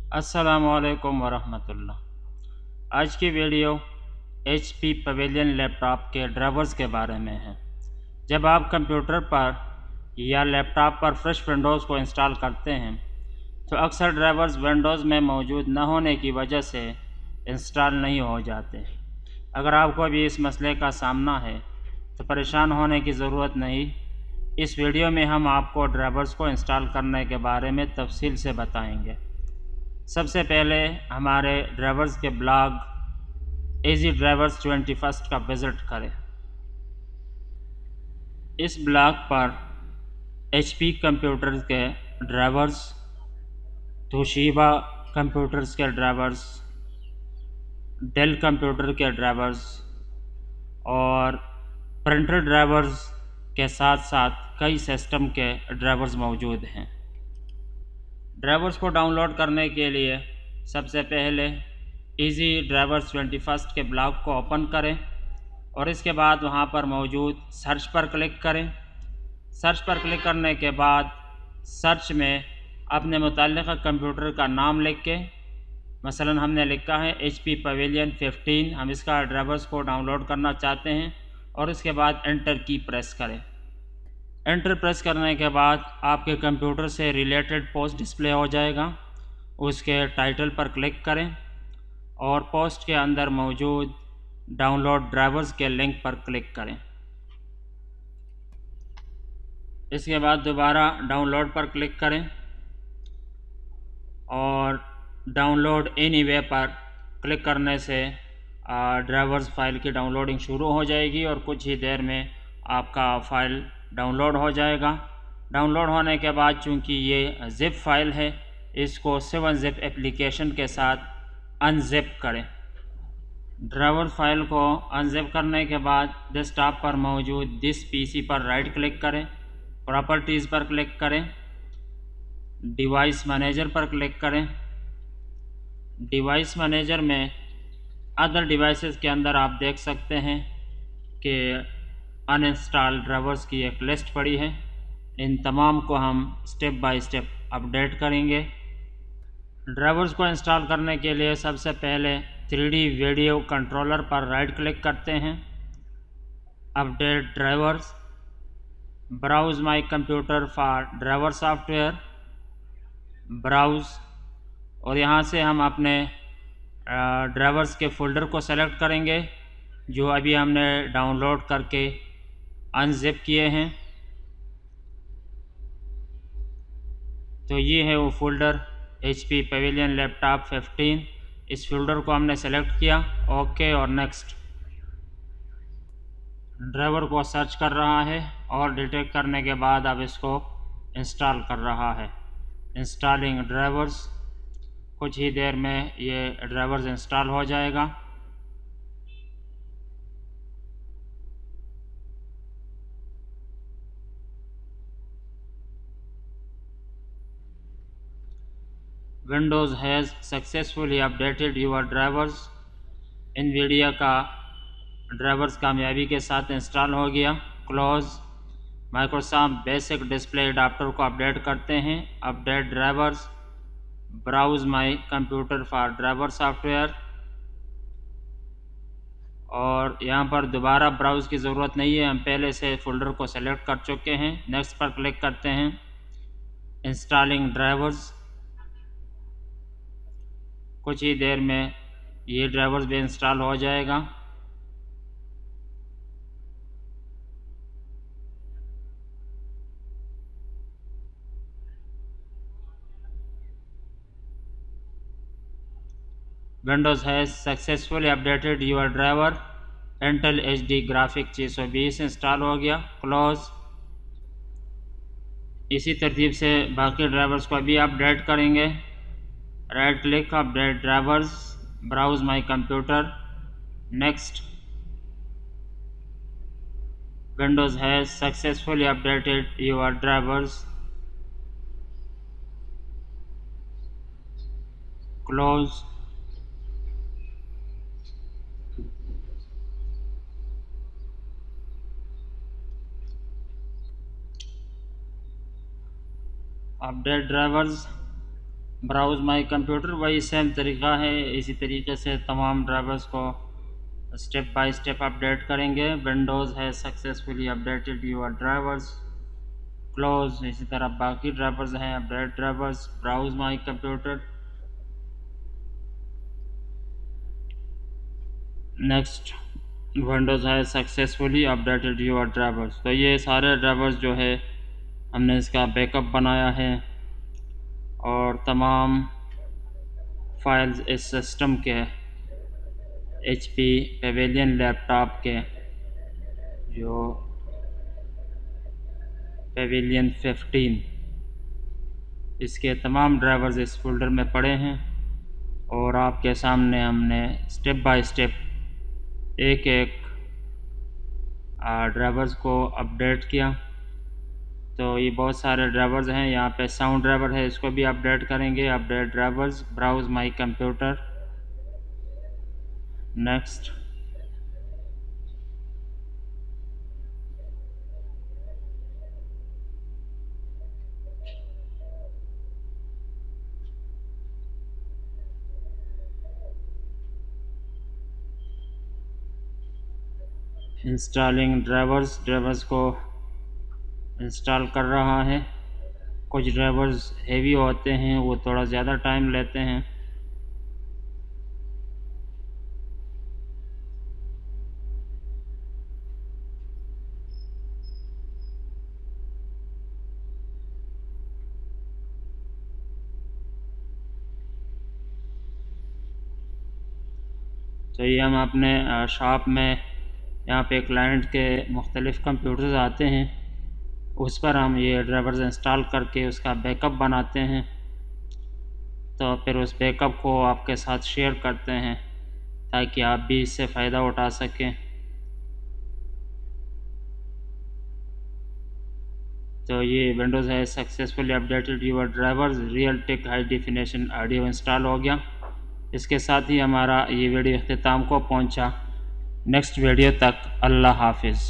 अस्सलामुअलैकुम वरहमतुल्लाह। आज की वीडियो HP पवेलियन लैपटॉप के ड्राइवर्स के बारे में है। जब आप कंप्यूटर पर या लैपटॉप पर फ्रेश विंडोज़ को इंस्टॉल करते हैं तो अक्सर ड्राइवर्स विंडोज़ में मौजूद न होने की वजह से इंस्टॉल नहीं हो जाते। अगर आपको भी इस मसले का सामना है तो परेशान होने की ज़रूरत नहीं। इस वीडियो में हम आपको ड्राइवर्स को इंस्टॉल करने के बारे में तफसील से बताएंगे। सबसे पहले हमारे ड्राइवर्स के ब्लॉग इजी ड्राइवर्स 21 का विज़िट करें। इस ब्लॉग पर HP कंप्यूटर्स के ड्राइवर्स, तोशिबा कंप्यूटर्स के ड्राइवर्स, डेल कंप्यूटर के ड्राइवर्स और प्रिंटर ड्राइवर्स के साथ साथ कई सिस्टम के ड्राइवर्स मौजूद हैं। ड्राइवर्स को डाउनलोड करने के लिए सबसे पहले इजी ड्राइवर्स 21 के ब्लॉग को ओपन करें और इसके बाद वहां पर मौजूद सर्च पर क्लिक करें। सर्च पर क्लिक करने के बाद सर्च में अपने मुताल्लिक़ कंप्यूटर का नाम लिख के, मसलन हमने लिखा है HP पवेलियन 15, हम इसका ड्राइवर्स को डाउनलोड करना चाहते हैं और इसके बाद एंटर की प्रेस करें। एंटर प्रेस करने के बाद आपके कंप्यूटर से रिलेटेड पोस्ट डिस्प्ले हो जाएगा। उसके टाइटल पर क्लिक करें और पोस्ट के अंदर मौजूद डाउनलोड ड्राइवर्स के लिंक पर क्लिक करें। इसके बाद दोबारा डाउनलोड पर क्लिक करें और डाउनलोड एनीवे पर क्लिक करने से ड्राइवर्स फाइल की डाउनलोडिंग शुरू हो जाएगी और कुछ ही देर में आपका फ़ाइल डाउनलोड हो जाएगा। डाउनलोड होने के बाद चूंकि ये ज़िप फाइल है, इसको 7-zip एप्लीकेशन के साथ अनजिप करें। ड्राइवर फाइल को अनजिप करने के बाद डेस्कटॉप पर मौजूद दिस PC पर राइट क्लिक करें, प्रॉपर्टीज़ पर क्लिक करें, डिवाइस मैनेजर पर क्लिक करें। डिवाइस मैनेजर में अदर डिवाइसेस के अंदर आप देख सकते हैं कि अनइंस्टॉल ड्राइवर्स की एक लिस्ट पड़ी है। इन तमाम को हम स्टेप बाय स्टेप अपडेट करेंगे। ड्राइवर्स को इंस्टॉल करने के लिए सबसे पहले 3D वीडियो कंट्रोलर पर राइट क्लिक करते हैं, update drivers, browse my computer for driver software, browse, और यहाँ से हम अपने ड्राइवर्स के फ़ोल्डर को सेलेक्ट करेंगे जो अभी हमने डाउनलोड करके अनजिप किए हैं। तो ये है वो फ़ोल्डर HP पवेलियन लैपटॉप 15। इस फोल्डर को हमने सेलेक्ट किया, ओके और नेक्स्ट। ड्राइवर को सर्च कर रहा है और डिटेक्ट करने के बाद अब इसको इंस्टॉल कर रहा है। इंस्टॉलिंग ड्राइवर्स, कुछ ही देर में ये ड्राइवर्स इंस्टॉल हो जाएगा। Windows has successfully updated your drivers. NVIDIA का ड्राइवर्स कामयाबी के साथ इंस्टॉल हो गया। Close. Microsoft basic display adapter को अपडेट करते हैं, update drivers, browse my computer for driver software, और यहाँ पर दोबारा ब्राउज़ की ज़रूरत नहीं है, हम पहले से फ़ोल्डर को सेलेक्ट कर चुके हैं। नेक्स्ट पर क्लिक करते हैं। इंस्टॉलिंग ड्राइवर्स, कुछ ही देर में ये ड्राइवर्स भी इंस्टॉल हो जाएगा। Windows has successfully updated your driver. Intel HD graphic 620 install हो गया। क्लोज। इसी तरतीब से बाकी ड्राइवर्स को भी अपडेट करेंगे। Right click, update drivers, browse my computer, next. Windows has successfully updated your drivers. Close. Update drivers. Browse my computer वही सेम तरीका है। इसी तरीके से तमाम ड्राइवर्स को स्टेप बाय स्टेप अपडेट करेंगे। विंडोज़ है successfully updated your drivers, close. इसी तरह बाकी ड्राइवर्स हैं update drivers, browse my computer. Next, Windows है सक्सेसफुली अपडेटेड योर ड्राइवर्स। तो ये सारे ड्राइवर्स जो है हमने इसका बैकअप बनाया है और तमाम फाइल्स इस सिस्टम के HP पेवेलियन लैपटॉप के जो पेवेलियन 15 इसके तमाम ड्राइवर्स इस फोल्डर में पड़े हैं और आपके सामने हमने स्टेप बाय स्टेप एक एक ड्राइवर्स को अपडेट किया। तो ये बहुत सारे ड्राइवर्स हैं। यहाँ पे साउंड ड्राइवर है, इसको भी अपडेट करेंगे। Update drivers, browse my computer. Next, installing drivers, drivers को इंस्टॉल कर रहा है। कुछ ड्राइवर्स हेवी होते हैं, वो थोड़ा ज़्यादा टाइम लेते हैं। तो ये हम अपने शॉप में यहाँ पे क्लाइंट के मुख्तलिफ़ कंप्यूटर्स आते हैं, उस पर हम ये ड्राइवर्स इंस्टॉल करके उसका बैकअप बनाते हैं। तो फिर उस बैकअप को आपके साथ शेयर करते हैं ताकि आप भी इससे फ़ायदा उठा सकें। तो ये विंडोज़ है successfully updated your drivers, Realtek high definition audio install हो गया। इसके साथ ही हमारा ये वीडियो इख्तिताम को पहुंचा। नेक्स्ट वीडियो तक अल्लाह हाफिज़।